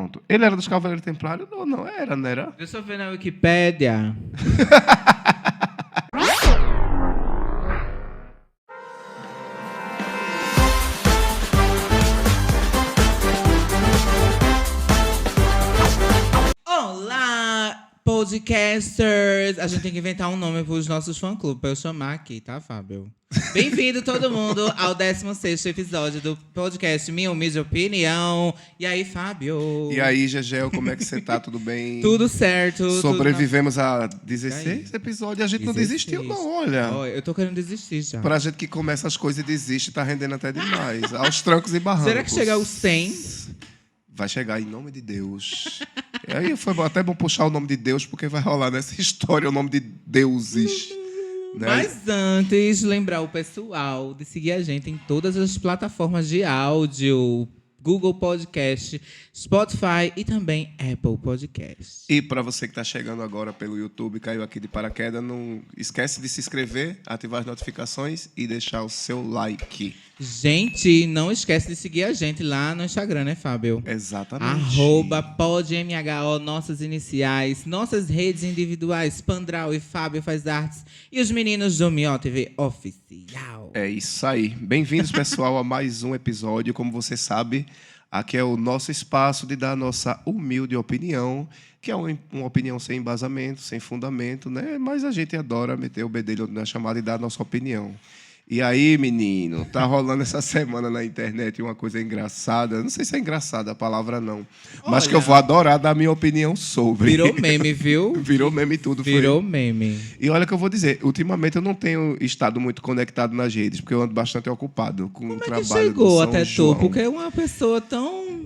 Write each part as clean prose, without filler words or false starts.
Pronto. Ele era dos Cavaleiros Templários? Não, não era, não era? Deixa eu ver na Wikipédia. Olá, podcasters! A gente tem que inventar um nome para os nossos fã-clubes, para eu chamar aqui, tá, Fábio? Bem-vindo todo mundo ao 16º episódio do podcast Minha Humilde Opinião. E aí, Fábio? E aí, Gegel, como é que você tá? Tudo bem? Tudo certo. Sobrevivemos a 16 episódios e a gente não desistiu, não, olha. Oh, eu tô querendo desistir já. Pra gente que começa as coisas e desiste, tá rendendo até demais. Aos trancos e barrancos. Será que chega aos 100? Vai chegar em nome de Deus. E aí foi até bom puxar o nome de Deus, porque vai rolar nessa história o nome de deuses. Né? Mas antes, lembrar o pessoal de seguir a gente em todas as plataformas de áudio, Google Podcast, Spotify e também Apple Podcast. E para você que está chegando agora pelo YouTube, caiu aqui de paraquedas, não esquece de se inscrever, ativar as notificações e deixar o seu like. Gente, não esquece de seguir a gente lá no Instagram, né, Fábio? Exatamente. @podmho, nossas iniciais, nossas redes individuais, Pandral e Fábio Faz Artes e os meninos do Mio TV Oficial. É isso aí. Bem-vindos, pessoal, a mais um episódio. Como você sabe, aqui é o nosso espaço de dar a nossa humilde opinião, que é uma opinião sem embasamento, sem fundamento, né? Mas a gente adora meter o bedelho na chamada e dar a nossa opinião. E aí, menino, tá rolando essa semana na internet uma coisa engraçada. Não sei se é engraçada a palavra, não. Mas que eu vou adorar dar a minha opinião sobre. Virou meme, viu? Virou meme tudo. Virou foi. meme. E olha que eu vou dizer, ultimamente eu não tenho estado muito conectado nas redes, porque eu ando bastante ocupado com o trabalho do São João. Chegou até tu? Porque é uma pessoa tão...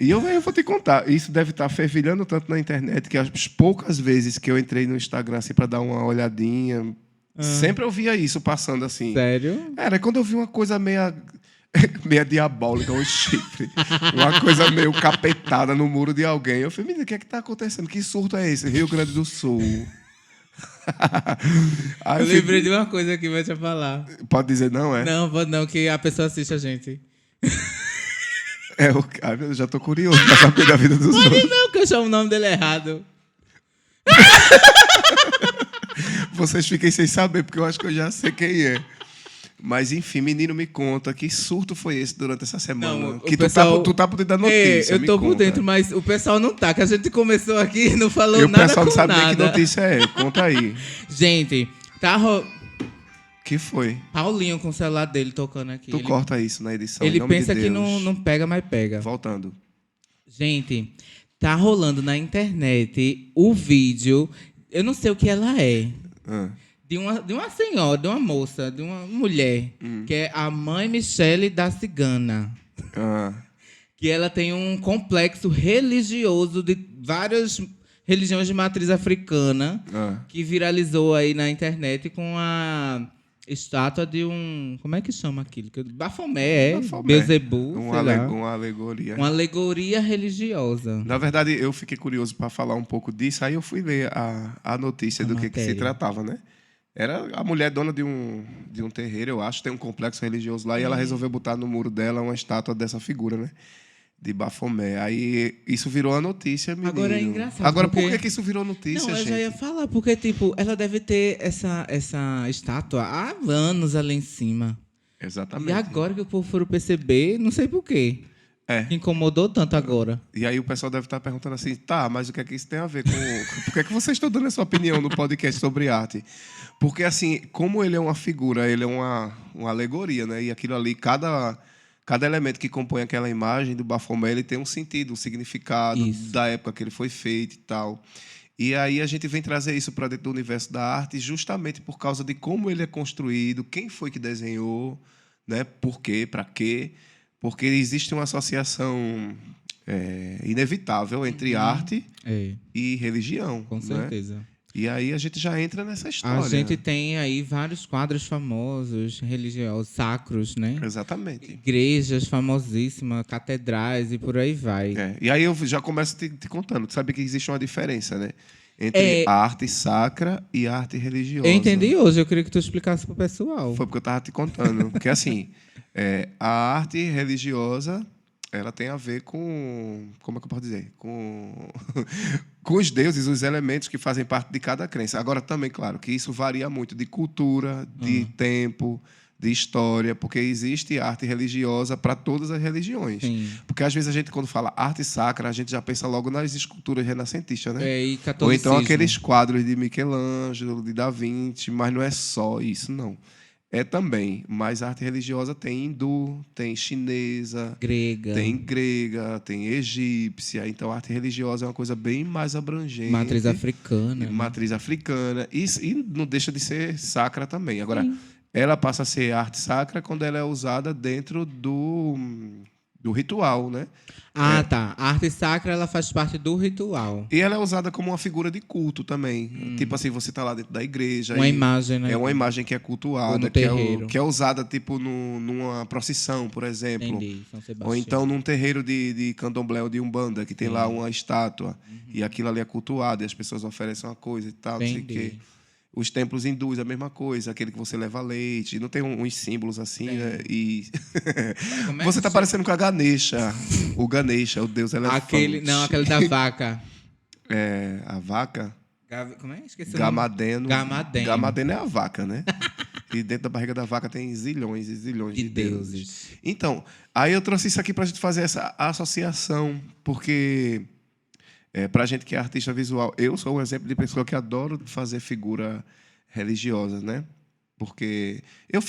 E eu vou te contar, isso deve estar fervilhando tanto na internet que as poucas vezes que eu entrei no Instagram assim, para dar uma olhadinha... Sempre eu via isso passando assim. Sério? Era quando eu vi uma coisa meia diabólica, um chifre. Uma coisa meio capetada no muro de alguém. Eu falei, menino, o que é que está acontecendo? Que surto é esse? Rio Grande do Sul. Eu lembrei de uma coisa que vai te falar. Pode dizer não, é? Não, pode não, que a pessoa assiste a gente. Eu já tô curioso pra saber da vida dos outros. Pode não, que eu chamo o nome dele errado. Vocês fiquem sem saber, porque eu acho que eu já sei quem é. Mas, enfim, menino, me conta, que surto foi esse durante essa semana? Não, que pessoal... tu tá por dentro da notícia. Eu tô por dentro, mas o pessoal não tá, que a gente começou aqui e não falou nada com nada. E o pessoal não sabe nem que notícia é. Conta aí. Gente, tá... Que foi? Paulinho com o celular dele tocando aqui. Tu corta isso na edição, ele pensa que não pega, mas pega. Voltando. Gente, tá rolando na internet o vídeo... Eu não sei o que ela é. De uma senhora, de uma moça, de uma mulher, que é a mãe Michele da Cigana. Que ela tem um complexo religioso de várias religiões de matriz africana, que viralizou aí na internet com a estátua de um... Como é que chama aquilo? Bafomé, Beelzebub, uma alegoria. Uma alegoria religiosa. Na verdade, eu fiquei curioso para falar um pouco disso, aí eu fui ler a notícia do que se tratava, né? Era a mulher dona de um terreiro, eu acho, tem um complexo religioso lá, e ela resolveu botar no muro dela uma estátua dessa figura, né? De Bafomé. Aí isso virou a notícia, menino. Agora é engraçado. Agora, por que isso virou notícia, gente? Eu já ia falar, porque, tipo, ela deve ter essa estátua há anos ali em cima. Exatamente. E agora que o povo for perceber, não sei por quê. Que incomodou tanto agora. E aí o pessoal deve estar perguntando assim, tá, mas o que é que isso tem a ver com... Por que é que vocês estão dando essa opinião no podcast sobre arte? Porque, assim, como ele é uma figura, ele é uma alegoria, né? E aquilo ali, cada elemento que compõe aquela imagem do Bafomé, ele tem um sentido, um significado da época que ele foi feito e tal. E aí a gente vem trazer isso para dentro do universo da arte justamente por causa de como ele é construído, quem foi que desenhou, né? Por quê, para quê. Porque existe uma associação inevitável entre arte e religião. Com certeza. Né? E aí a gente já entra nessa história. A gente tem aí vários quadros famosos, religiosos, sacros, né? Exatamente. Igrejas famosíssimas, catedrais e por aí vai. E aí eu já começo te contando. Tu sabe que existe uma diferença, né? Entre a arte sacra e a arte religiosa. Eu entendi hoje, eu queria que tu explicasse pro pessoal. Foi porque eu estava te contando. Porque, assim, a arte religiosa, ela tem a ver com... Como é que eu posso dizer? Com os deuses, os elementos que fazem parte de cada crença. Agora, também, claro, que isso varia muito de cultura, de tempo, de história, porque existe arte religiosa para todas as religiões. Sim. Porque, às vezes, a gente, quando fala arte sacra, a gente já pensa logo nas esculturas renascentistas, né? E Ou catolicismo. então aqueles quadros de Michelangelo, de Da Vinci, mas não é só isso, não. É também, mas a arte religiosa tem hindu, tem chinesa, grega, tem egípcia. Então, a arte religiosa é uma coisa bem mais abrangente. Matriz africana. Matriz africana. E não deixa de ser sacra também. Agora, ela passa a ser arte sacra quando ela é usada dentro do ritual, né? Tá. A arte sacra, ela faz parte do ritual. E ela é usada como uma figura de culto também. Tipo assim, você está lá dentro da igreja. Uma imagem, né? É uma imagem que é cultuada, ou no terreiro. Que é usada tipo numa procissão, por exemplo. Entendi. São Sebastião. Ou então num terreiro de candomblé ou de umbanda, que tem lá uma estátua. E aquilo ali é cultuado, e as pessoas oferecem uma coisa e tal, não sei o quê. Os templos hindus, a mesma coisa, aquele que você leva leite. Não tem uns símbolos assim, né? E você está parecendo com a Ganesha. O Ganesha, o deus elefante. Aquele da vaca. A vaca? Como é? Esqueci Gamadeno. Gamadeno. Gamadeno é a vaca, né? E dentro da barriga da vaca tem zilhões e zilhões de deuses. Então, aí eu trouxe isso aqui para a gente fazer essa associação, porque... para a gente que é artista visual, eu sou um exemplo de pessoa que adoro fazer figura religiosa, né? Porque eu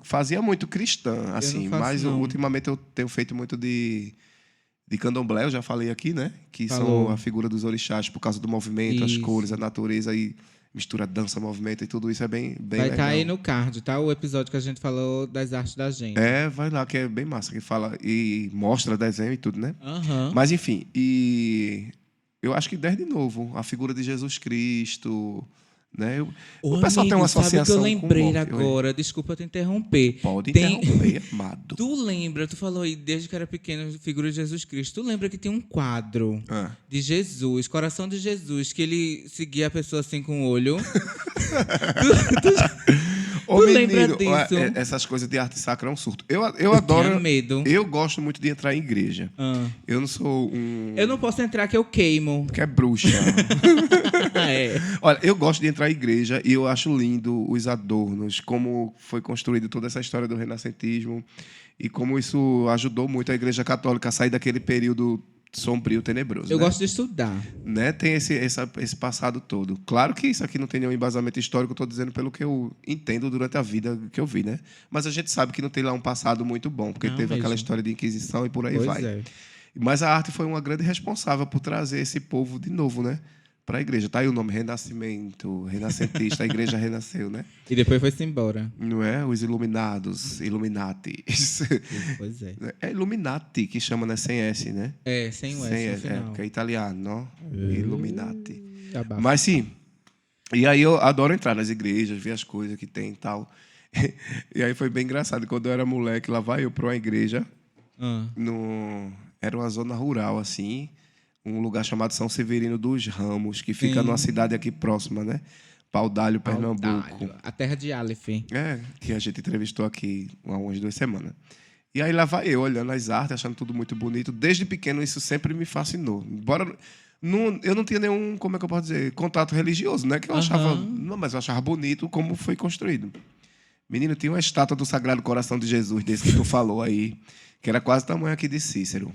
fazia muito cristã, assim, mas ultimamente eu tenho feito muito de candomblé, eu já falei aqui, né? Que são a figura dos orixás por causa do movimento, as cores, a natureza e mistura dança, movimento e tudo isso é bem vai legal. estar aí no card, tá? O episódio que a gente falou das artes da gente. Vai lá, que é bem massa, que fala e mostra desenho e tudo, né? Uhum. Mas, enfim, eu acho que desde novo, a figura de Jesus Cristo, né? O pessoal tem uma associação. Sabe o que eu lembrei com agora? Desculpa te interromper. Pode interromper, amado. Tu lembra, tu falou aí, desde que era pequeno, figura de Jesus Cristo. Tu lembra que tem um quadro de Jesus, Coração de Jesus, que ele seguia a pessoa assim com o olho? Tu lembra disso? Essas coisas de arte sacra é um surto. Eu adoro. Tinha medo. Eu gosto muito de entrar em igreja. Eu não sou um. Eu não posso entrar que eu queimo. Que é bruxa. Olha, eu gosto de entrar em igreja e eu acho lindo os adornos, como foi construído toda essa história do renascentismo e como isso ajudou muito a Igreja Católica a sair daquele período sombrio, tenebroso. Eu gosto de estudar. Né? Tem esse passado todo. Claro que isso aqui não tem nenhum embasamento histórico, estou dizendo pelo que eu entendo durante a vida que eu vi, né? Mas a gente sabe que não tem lá um passado muito bom, porque teve aquela história de Inquisição e por aí vai. Mas a arte foi uma grande responsável por trazer esse povo de novo, né? Para a igreja. Tá aí o nome, Renascimento, renascentista, a igreja renasceu, né? E depois foi-se embora. Não é? Os Iluminados, Illuminati. Pois é. É Illuminati que chama, né? Sem S, né? Sem o S no final. Que é italiano, não? Illuminati. Mas sim. E aí eu adoro entrar nas igrejas, ver as coisas que tem e tal. E aí foi bem engraçado. Quando eu era moleque, lá vai eu para uma igreja. Era uma zona rural, assim. Um lugar chamado São Severino dos Ramos, que fica numa cidade aqui próxima, né? Paudalho, Pernambuco. A terra de Aleph. Que a gente entrevistou aqui há umas 2 semanas. E aí lá vai eu, olhando as artes, achando tudo muito bonito. Desde pequeno isso sempre me fascinou. Embora eu não tinha nenhum, como é que eu posso dizer, contato religioso, né? Que eu achava, mas eu achava bonito como foi construído. Menino, tinha uma estátua do Sagrado Coração de Jesus, desse que tu falou aí, que era quase o tamanho aqui de Cícero.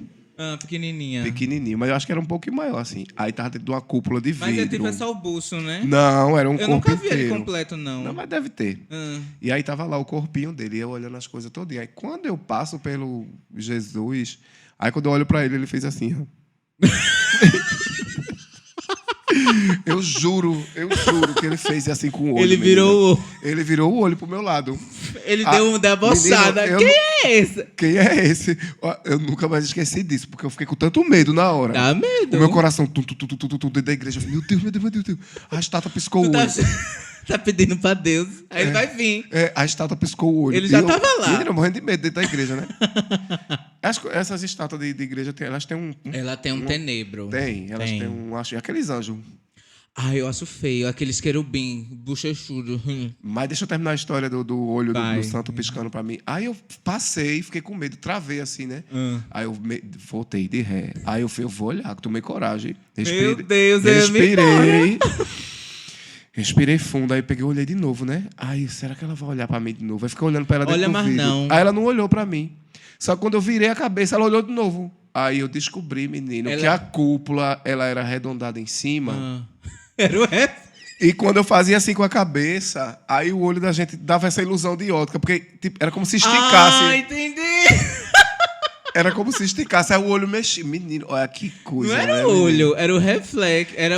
Pequenininha. Pequenininho, mas eu acho que era um pouquinho maior, assim. Aí tava dentro de uma cúpula de vidro. Mas é tipo só o busto, né? Não, era um corpo inteiro. Eu nunca vi ele completo, não. Não, mas deve ter. E aí tava lá o corpinho dele, e eu olhando as coisas todas. Aí quando eu passo pelo Jesus, aí quando eu olho pra ele, ele fez assim, ó. Eu juro que ele fez assim com o olho. Ele virou o olho pro meu lado. Ele deu uma debochada. Quem é esse? Eu nunca mais esqueci disso, porque eu fiquei com tanto medo na hora. Dá medo. O meu coração dentro da igreja. Meu Deus. A estátua piscou o olho. Tá pedindo pra Deus. Aí ele vai vir. A estátua piscou o olho. Ele já tava lá. Menino, morrendo de medo dentro da igreja, né? Essas estátuas de igreja, elas têm um... Ela tem um tenebro. Elas têm um... Acho, aqueles anjos. Ai, eu acho feio. Aqueles querubim, bochechudo. Mas deixa eu terminar a história do olho Vai. do santo piscando pra mim. Aí eu passei, fiquei com medo, travei assim, né? Aí eu voltei de ré. Aí eu falei, eu vou olhar, tomei coragem. Meu Deus, eu ia me respirei. Respirei fundo, aí peguei e olhei de novo, né? Aí, será que ela vai olhar pra mim de novo? Aí fiquei olhando pra ela dentro Olha, do mas vidro. não. Aí ela não olhou pra mim. Só que quando eu virei a cabeça, ela olhou de novo. Aí eu descobri, menino, que a cúpula ela era arredondada em cima. Era o resto. E quando eu fazia assim com a cabeça, aí o olho da gente dava essa ilusão de ótica, porque tipo, era como se esticasse. Ah, entendi. Era como se esticasse, aí o olho mexia. Menino, olha que coisa. Não era né, o menino? olho, era o reflexo. Era.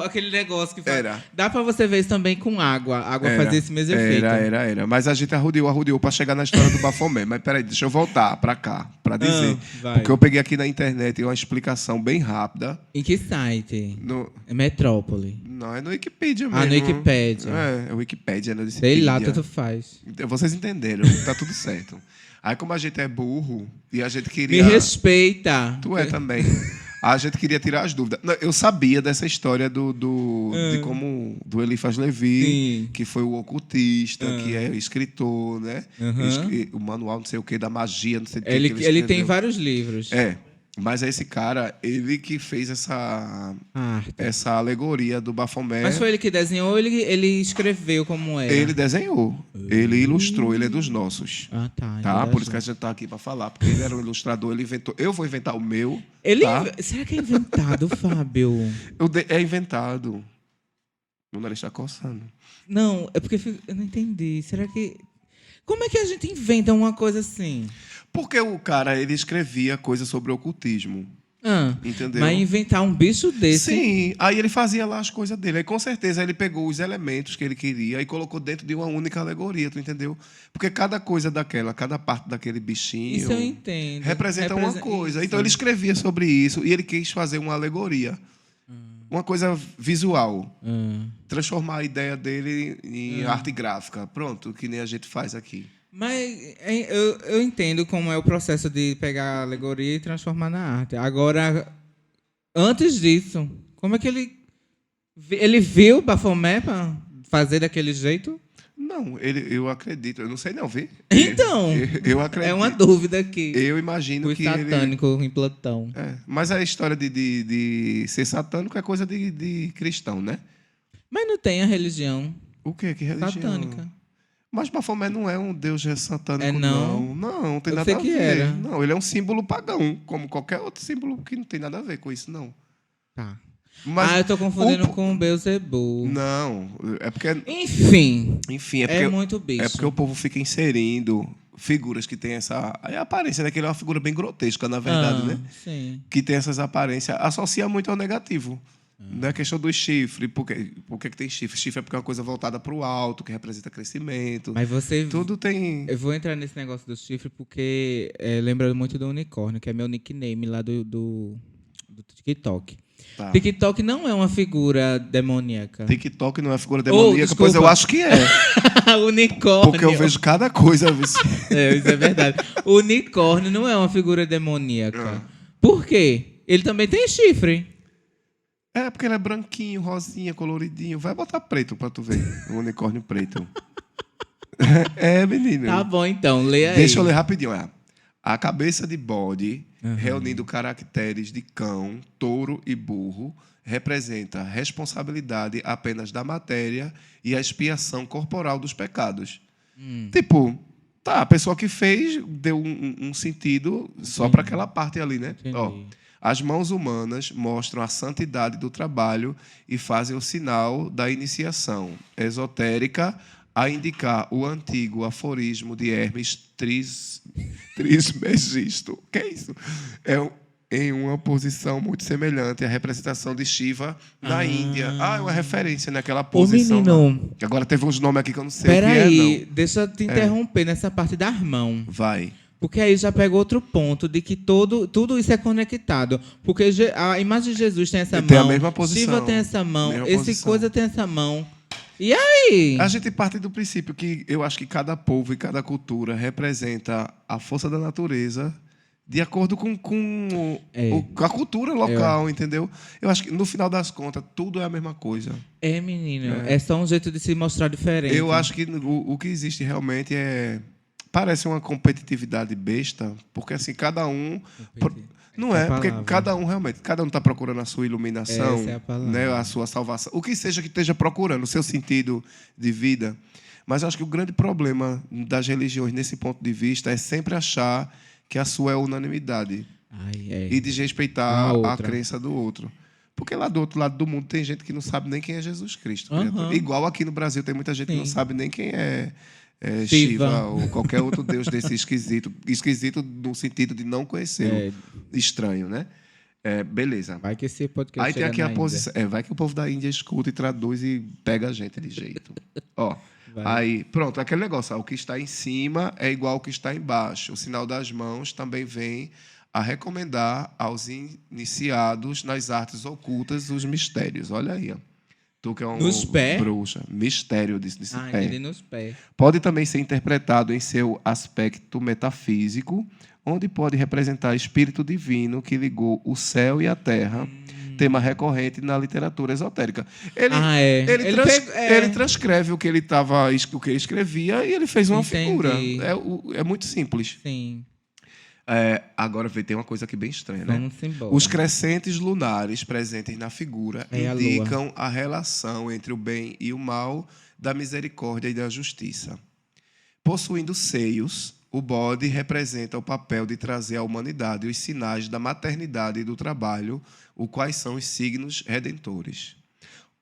Aquele negócio que faz. Era. Dá pra você ver isso também com água. A água fazia esse mesmo efeito. Era. Mas a gente arrodeou pra chegar na história do Bafomé. Mas peraí, deixa eu voltar pra cá, pra dizer. Vai. Porque eu peguei aqui na internet uma explicação bem rápida. Em que site? No... É Metrópole. Não, é no Wikipedia mesmo. Ah, no Wikipedia. É Wikipedia, né? Sei lá, tanto faz. Vocês entenderam, tá tudo certo. Aí, como a gente é burro e a gente queria... Me respeita. Tu é também. A gente queria tirar as dúvidas. Não, eu sabia dessa história de como do Eliphas Levi, Sim. que foi o ocultista, que é escritor, né? Uhum. O manual não sei o que da magia, não sei o que Ele que ele tem escreveu. vários livros. É. Mas é esse cara, ele que fez essa alegoria do Bafomé. Mas foi ele que desenhou ou ele escreveu como era? Ele desenhou, ele ilustrou, ele é dos nossos. Ah, tá. Tá? Por isso que a gente tá aqui para falar, porque ele era um ilustrador, ele inventou. Eu vou inventar o meu. Ele tá? Será que é inventado, Fábio? É inventado. Meu nariz está coçando. Não, é porque eu não entendi. Será que... Como é que a gente inventa uma coisa assim? Porque o cara, ele escrevia coisas sobre ocultismo. Entendeu? Mas inventar um bicho desse... Sim, aí ele fazia lá as coisas dele. Aí, com certeza, ele pegou os elementos que ele queria e colocou dentro de uma única alegoria, tu entendeu? Porque cada coisa daquela, cada parte daquele bichinho... Isso eu entendo. Representa uma coisa. Então, ele escrevia sobre isso e ele quis fazer uma alegoria. Uma coisa visual. Transformar a ideia dele em arte gráfica. Pronto, que nem a gente faz aqui. Mas eu entendo como é o processo de pegar a alegoria e transformar na arte. Agora, antes disso, como é que ele viu o Bafomé para fazer daquele jeito? Não, eu acredito. Eu não sei não, vi? Então, eu acredito. é uma dúvida aqui. Eu imagino o que satânico em Platão. Mas a história de ser satânico é coisa de cristão, né? Mas não tem a religião O quê? Que religião? satânica. Mas Bafomé não é um deus satânico, não? Não tem Eu nada sei a que ver. era. Não, ele é um símbolo pagão, como qualquer outro símbolo que não tem nada a ver com isso, não. Tá. Mas eu tô confundindo com Beelzebub. Não, é porque... Enfim, é muito bicho. É porque o povo fica inserindo figuras que têm essa aparência, né? Que ele é uma figura bem grotesca, na verdade, né? Sim. Que tem essas aparências, associa muito ao negativo. Não é a questão do chifre. Por que tem chifre? Chifre é porque é uma coisa voltada para o alto, que representa crescimento. Mas você... Tudo tem... Eu vou entrar nesse negócio do chifre porque lembra muito do unicórnio, que é meu nickname lá do TikTok. Tá. TikTok não é uma figura demoníaca. TikTok não é figura demoníaca, pois eu acho que é. Unicórnio. Porque eu vejo cada coisa. Isso é verdade. O unicórnio não é uma figura demoníaca. Por quê? Ele também tem chifre. É, porque ele é branquinho, rosinha, coloridinho. Vai botar preto pra tu ver. O unicórnio preto. Menino. Tá bom, então. Leia aí. Deixa eu ler rapidinho. A cabeça de bode, reunindo caracteres de cão, touro e burro, representa a responsabilidade apenas da matéria e a expiação corporal dos pecados. Tipo, a pessoa que fez deu um sentido só para aquela parte ali, né? Ó, as mãos humanas mostram a santidade do trabalho e fazem o sinal da iniciação esotérica, a indicar o antigo aforismo de Hermes Trismegisto. O que é isso? Em uma posição muito semelhante à representação de Shiva na Índia. É uma referência naquela posição. Menino, agora teve uns nomes aqui que eu não sei o que peraí, deixa eu te interromper nessa parte da mão. Vai. Porque aí já pega outro ponto de que tudo isso é conectado. Porque a imagem de Jesus tem essa mão. Tem a mesma posição. Shiva tem essa mão. Mesma Esse posição. coisa tem essa mão. E aí? A gente parte do princípio que eu acho que cada povo e cada cultura representa a força da natureza de acordo com a cultura local, entendeu? Eu acho que, no final das contas, tudo é a mesma coisa. Menino. É só um jeito de se mostrar diferente. Eu acho que o que existe realmente parece uma competitividade besta, porque assim, cada um... Não é, porque cada um está procurando a sua iluminação, essa é a palavra, né, a sua salvação. O que seja que esteja procurando, o seu sentido de vida. Mas eu acho que o grande problema das religiões, nesse ponto de vista, é sempre achar que a sua é a unanimidade. E desrespeitar a crença do outro. Porque lá do outro lado do mundo tem gente que não sabe nem quem é Jesus Cristo. Igual aqui no Brasil tem muita gente que não sabe nem quem é Shiva ou qualquer outro deus desse esquisito. Esquisito no sentido de não conhecer. Estranho, né? Beleza. Vai que esse podcast aí tem aqui a posição. Vai que o povo da Índia escuta e traduz e pega a gente de jeito. Ó. Aí, pronto, aquele negócio. O que está em cima é igual ao que está embaixo. O sinal das mãos também vem a recomendar aos iniciados nas artes ocultas os mistérios. Olha aí, ó. Tu que é bruxa. Mistério desse pé. Nos pés. Pode também ser interpretado em seu aspecto metafísico, onde pode representar espírito divino que ligou o céu e a terra, tema recorrente na literatura esotérica. Ele transcreve o que ele escrevia e ele fez uma figura. É muito simples. Sim. Agora tem uma coisa aqui bem estranha, né? Vamos embora. Os crescentes lunares presentes na figura indicam a relação entre o bem e o mal, da misericórdia e da justiça. Possuindo seios, o bode representa o papel de trazer à humanidade os sinais da maternidade e do trabalho, os quais são os signos redentores.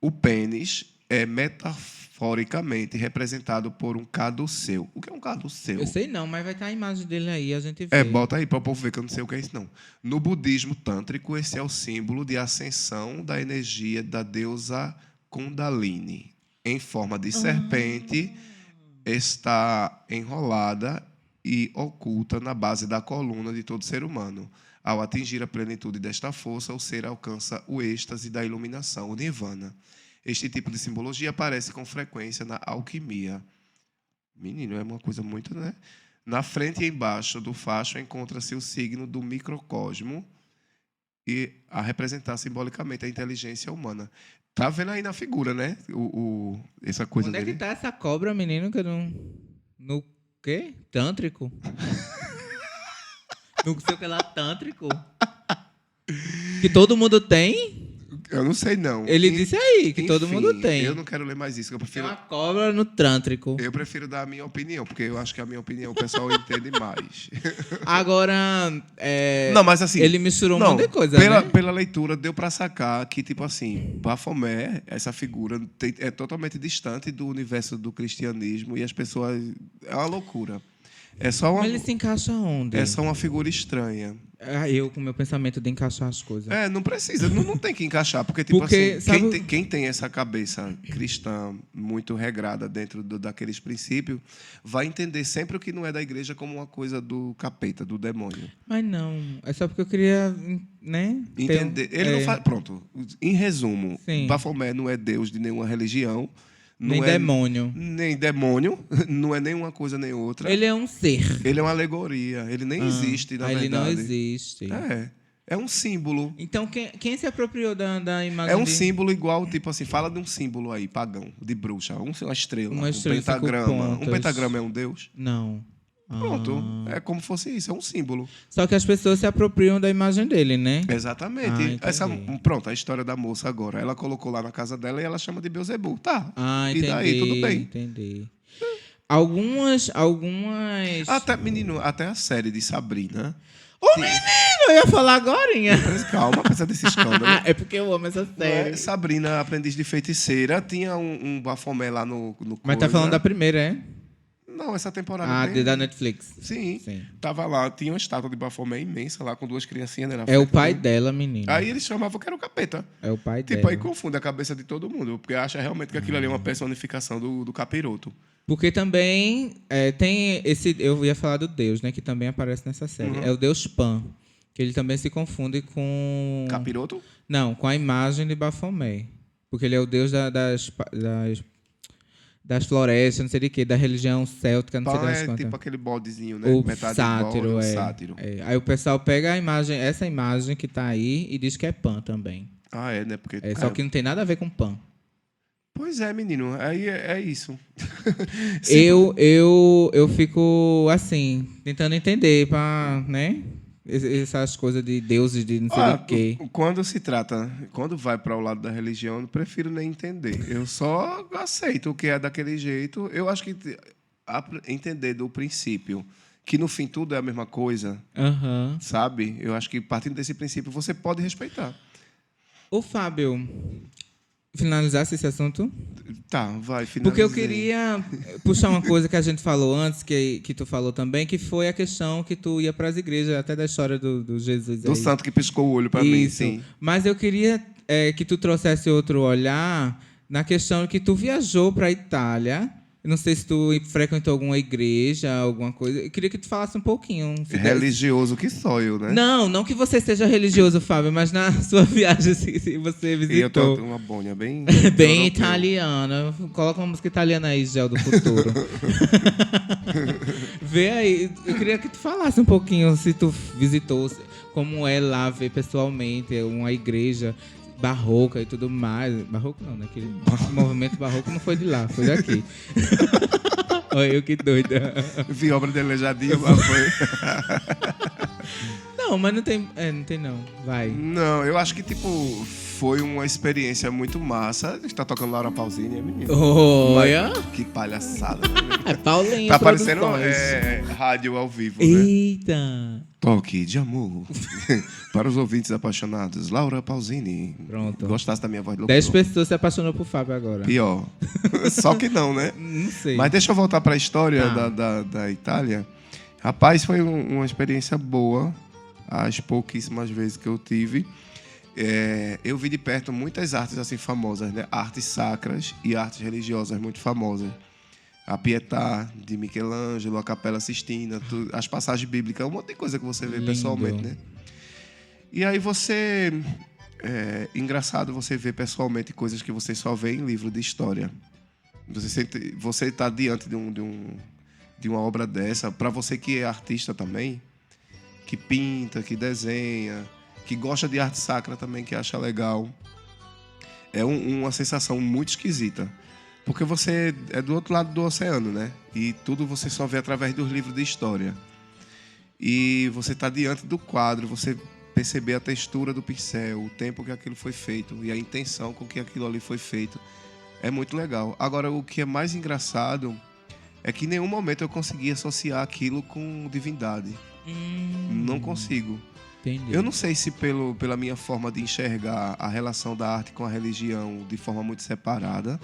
O pênis é metaforicamente representado por um caduceu. O que é um caduceu? Eu sei não, mas vai estar a imagem dele aí, a gente vê. Bota aí para o povo ver, que eu não sei o que é isso, não. No budismo tântrico, esse é o símbolo de ascensão da energia da deusa Kundalini. Em forma de serpente, está enrolada e oculta na base da coluna de todo ser humano. Ao atingir a plenitude desta força, o ser alcança o êxtase da iluminação, o nirvana. Este tipo de simbologia aparece com frequência na alquimia. Menino, é uma coisa muito, né? Na frente e embaixo do facho encontra-se o signo do microcosmo e a representar simbolicamente a inteligência humana. Tá vendo aí na figura, né? Essa coisa dele. Onde é que tá essa cobra, menino? Que eu não... No quê? Tântrico? Não sei o que lá, tântrico? Que todo mundo tem? Eu não sei, não. Ele disse aí que todo mundo tem. Eu não quero ler mais isso. Tem uma cobra no tântrico. Eu prefiro dar a minha opinião, porque eu acho que a minha opinião o pessoal entende mais. Agora, não, mas assim, ele misturou um monte de coisa, né? Pela leitura, deu para sacar que, tipo assim, Baphomet, essa figura, é totalmente distante do universo do cristianismo e as pessoas... É uma loucura. Mas ele se encaixa onde? É só uma figura estranha. Eu com o meu pensamento de encaixar as coisas. Não precisa, não tem que encaixar. Porque, tipo assim, quem tem essa cabeça cristã muito regrada dentro daqueles princípios, vai entender sempre o que não é da igreja como uma coisa do capeta, do demônio. Mas não, é só porque eu queria, né? Entender. Ele não faz... Pronto, em resumo, Baphomet não é Deus de nenhuma religião. Nem demônio. Nem demônio, não é nem uma coisa nem outra. Ele é um ser. Ele é uma alegoria, ele nem existe, na verdade. Ele não existe. É um símbolo. Então, quem se apropriou da imagem? É um símbolo igual, tipo assim, fala de um símbolo aí, pagão, de bruxa. Uma estrela, um pentagrama. Um pentagrama é um deus? Não. Pronto, é como fosse isso, é um símbolo. Só que as pessoas se apropriam da imagem dele, né? Exatamente. Pronto, a história da moça agora. Ela colocou lá na casa dela e ela chama de Beuzebu. Tá. Entendi, e daí, tudo bem. Entendi. Algumas... Até a série de Sabrina. Menino, eu ia falar agorinha. Calma, apesar desse escândalo. É porque eu amo essa série. Sabrina, aprendiz de feiticeira, tinha um Baphomet lá no Mas tá falando da primeira, é? Não, essa temporada. Da Netflix. Sim. Tava lá, tinha uma estátua de Baphomet imensa lá, com duas criancinhas, né? É o pai dela, menino. Aí eles chamavam que era o capeta. É o pai dela. Tipo, aí confunde a cabeça de todo mundo, porque acha realmente que aquilo ali é uma personificação do capiroto. Porque também tem esse... Eu ia falar do Deus, né? Que também aparece nessa série. É o Deus Pan. Que ele também se confunde com... Capiroto? Não, com a imagem de Baphomet. Porque ele é o Deus das florestas, não sei de quê, da religião céltica, não sei Pan das é quantas. tipo aquele bodezinho, né? O Metade sátiro, bode, é. sátiro. Aí o pessoal pega essa imagem que tá aí e diz que é Pan também. Ah, é, né? Porque, Só que não tem nada a ver com Pan. Pois é, menino. Aí é isso. Eu fico, assim, tentando entender, né? Essas coisas de deuses, de não sei o quê. Quando vai para o lado da religião, eu prefiro nem entender. Eu só aceito o que é daquele jeito. Eu acho que entender do princípio que no fim tudo é a mesma coisa, sabe? Eu acho que partindo desse princípio você pode respeitar. Ô, Fábio, finalizasse esse assunto? Tá, vai, finalizar. Porque eu queria puxar uma coisa que a gente falou antes, que tu falou também, que foi a questão que tu ia para as igrejas, até da história do Jesus. Do aí. santo que piscou o olho para mim, sim. Mas eu queria que tu trouxesse outro olhar na questão que tu viajou para a Itália. Eu não sei se tu frequentou alguma igreja, alguma coisa. Eu queria que tu falasse um pouquinho. Religioso que sou eu, né? Não que você seja religioso, Fábio, mas na sua viagem se você visitou. E eu tô uma bonha bem... bem italiana. Coloca uma música italiana aí, Gel do Futuro. Vê aí. Eu queria que tu falasse um pouquinho se tu visitou, como é lá ver pessoalmente uma igreja barroca e tudo mais. Barroco não, né? Aquele movimento barroco não foi de lá, foi daqui. Olha eu que doida. Vi obra de Aleijadinho, mas foi... Não, mas não tem... não tem não. Vai. Não, eu acho que, tipo, foi uma experiência muito massa. A gente tá tocando Laura Pausini, é menino? Olha! Que palhaçada, né? É Paulinho. Tá parecendo rádio ao vivo, né? Eita! Toque de amor. Para os ouvintes apaixonados, Laura Pausini. Pronto. Gostasse da minha voz? 10 pessoas se apaixonou por Fábio agora. Pior. Só que não, né? Não sei. Mas deixa eu voltar para a história Tá. da Itália. Rapaz, foi uma experiência boa. As pouquíssimas vezes que eu tive. Eu vi de perto muitas artes assim famosas, né? Artes sacras e artes religiosas muito famosas. A Pietà, de Michelangelo, a Capela Sistina, as passagens bíblicas, um monte de coisa que você vê pessoalmente, né? E aí engraçado você ver pessoalmente coisas que você só vê em livro de história. Você está diante de uma obra dessa, para você que é artista também, que pinta, que desenha, que gosta de arte sacra também, que acha legal. É uma sensação muito esquisita. Porque você é do outro lado do oceano, né? E tudo você só vê através dos livros de história. E você está diante do quadro, você perceber a textura do pincel, o tempo que aquilo foi feito e a intenção com que aquilo ali foi feito. É muito legal. Agora, o que é mais engraçado é que em nenhum momento eu consegui associar aquilo com divindade. Não consigo. Entendi. Eu não sei se pela minha forma de enxergar a relação da arte com a religião de forma muito separada.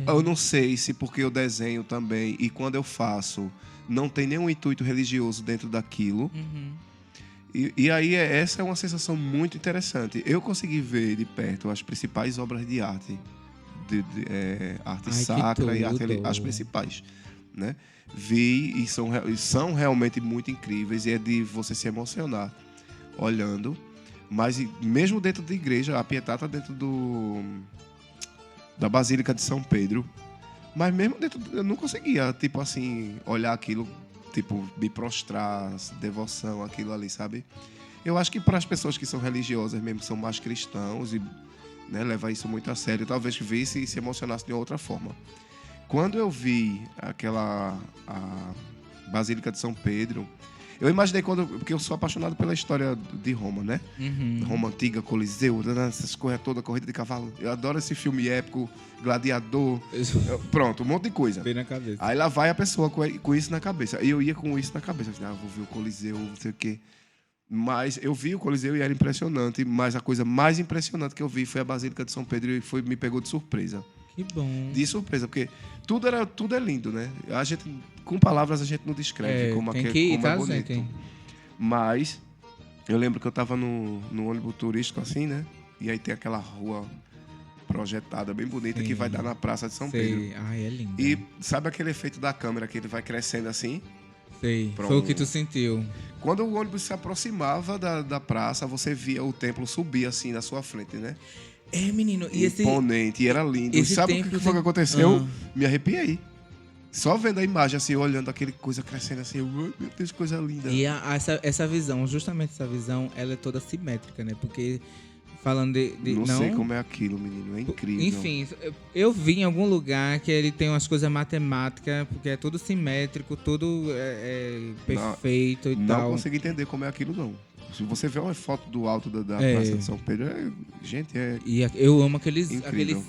Eu não sei se porque eu desenho também e quando eu faço não tem nenhum intuito religioso dentro daquilo. E aí essa é uma sensação muito interessante. Eu consegui ver de perto as principais obras de arte, arte sacra e arte, as principais, né? Vi e são realmente muito incríveis e é de você se emocionar olhando. Mas mesmo dentro da igreja, a Pietà está dentro da Basílica de São Pedro. Mas mesmo dentro, eu não conseguia, tipo assim, olhar aquilo, tipo, me prostrar, devoção, aquilo ali, sabe? Eu acho que para as pessoas que são religiosas mesmo, que são mais cristãos e, né, levar isso muito a sério, talvez visse e se emocionasse de outra forma. Quando eu vi a Basílica de São Pedro, eu imaginei porque eu sou apaixonado pela história de Roma, né? Roma Antiga, Coliseu, essas coisas todas, corrida de cavalo. Eu adoro esse filme épico, Gladiador. Pronto, um monte de coisa. Bem na cabeça. Aí lá vai a pessoa com isso na cabeça. E eu ia com isso na cabeça. Vou ver o Coliseu, não sei o quê. Mas eu vi o Coliseu e era impressionante. Mas a coisa mais impressionante que eu vi foi a Basílica de São Pedro e me pegou de surpresa. Que bom. De surpresa, porque tudo é lindo, né? A gente, com palavras a gente não descreve como é bonito. Gente. Mas eu lembro que eu estava no ônibus turístico assim, né? E aí tem aquela rua projetada bem bonita que vai dar na Praça de São Pedro. Ai, é lindo. E sabe aquele efeito da câmera que ele vai crescendo assim? Sei. Foi o que tu sentiu. Quando o ônibus se aproximava da praça, você via o templo subir assim na sua frente, né? menino. E imponente. E era lindo. E sabe o que foi que aconteceu? Me arrepiei. Só vendo a imagem, assim, olhando aquele coisa crescendo assim, meu Deus, coisa linda. E essa visão, justamente essa visão, ela é toda simétrica, né? Porque falando de não sei como é aquilo, menino, é incrível. Enfim, eu vi em algum lugar que ele tem umas coisas matemáticas, porque é tudo simétrico, tudo perfeito e tal. Não consigo entender como é aquilo, não. Se você vê uma foto do alto da Praça de São Pedro, E eu amo aquele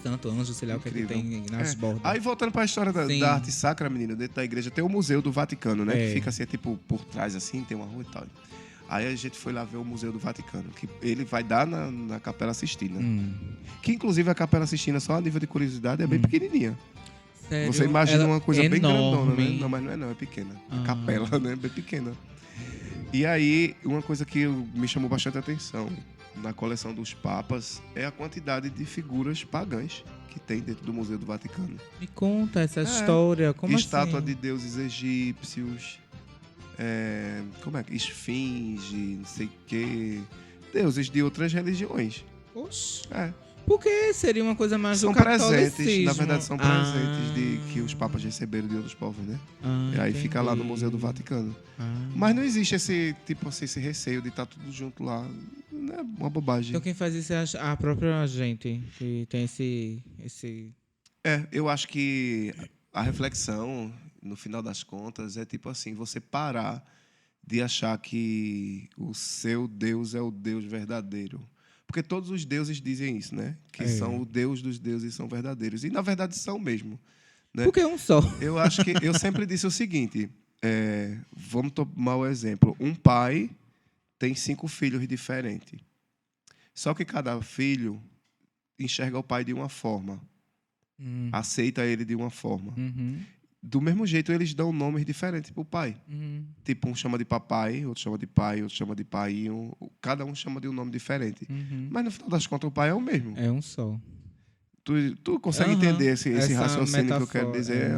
santo anjo, sei lá o que tem nas bordas. Aí, voltando para a história da arte sacra, menina, dentro da igreja, tem o Museu do Vaticano, né? Que fica assim, tipo, por trás, assim, tem uma rua e tal. Aí a gente foi lá ver o Museu do Vaticano, que ele vai dar na Capela Sistina. Que, inclusive, a Capela Sistina, só a nível de curiosidade, é bem pequenininha. Sério? Você imagina uma coisa bem grandona, né? Não, mas não é não, é pequena. Capela, né? Bem pequena. E aí, uma coisa que me chamou bastante atenção na coleção dos papas é a quantidade de figuras pagãs que tem dentro do Museu do Vaticano. Me conta essa história, como Estátua assim? de deuses egípcios, esfinge, não sei o quê, deuses de outras religiões. Oxi. Porque seria uma coisa mais do presentes, na verdade são presentes que os papas receberam de outros povos, né? E aí fica lá no Museu do Vaticano. Mas não existe esse receio de estar tudo junto lá. Não é uma bobagem. Então quem faz isso é a própria gente que tem esse... Eu acho que a reflexão, no final das contas, é tipo assim, você parar de achar que o seu Deus é o Deus verdadeiro. Porque todos os deuses dizem isso, né? Que são o Deus dos deuses, são verdadeiros. E, na verdade, são mesmo. Né? Porque é um só. Eu sempre disse o seguinte, vamos tomar o exemplo. Um pai tem 5 filhos diferentes. Só que cada filho enxerga o pai de uma forma. Aceita ele de uma forma. Do mesmo jeito, eles dão nomes diferentes para o pai. Tipo, um chama de papai, outro chama de pai, outro chama de pai. Cada um chama de um nome diferente. Mas, no final das contas, o pai é o mesmo. É um só. Tu consegue entender esse raciocínio que eu quero dizer?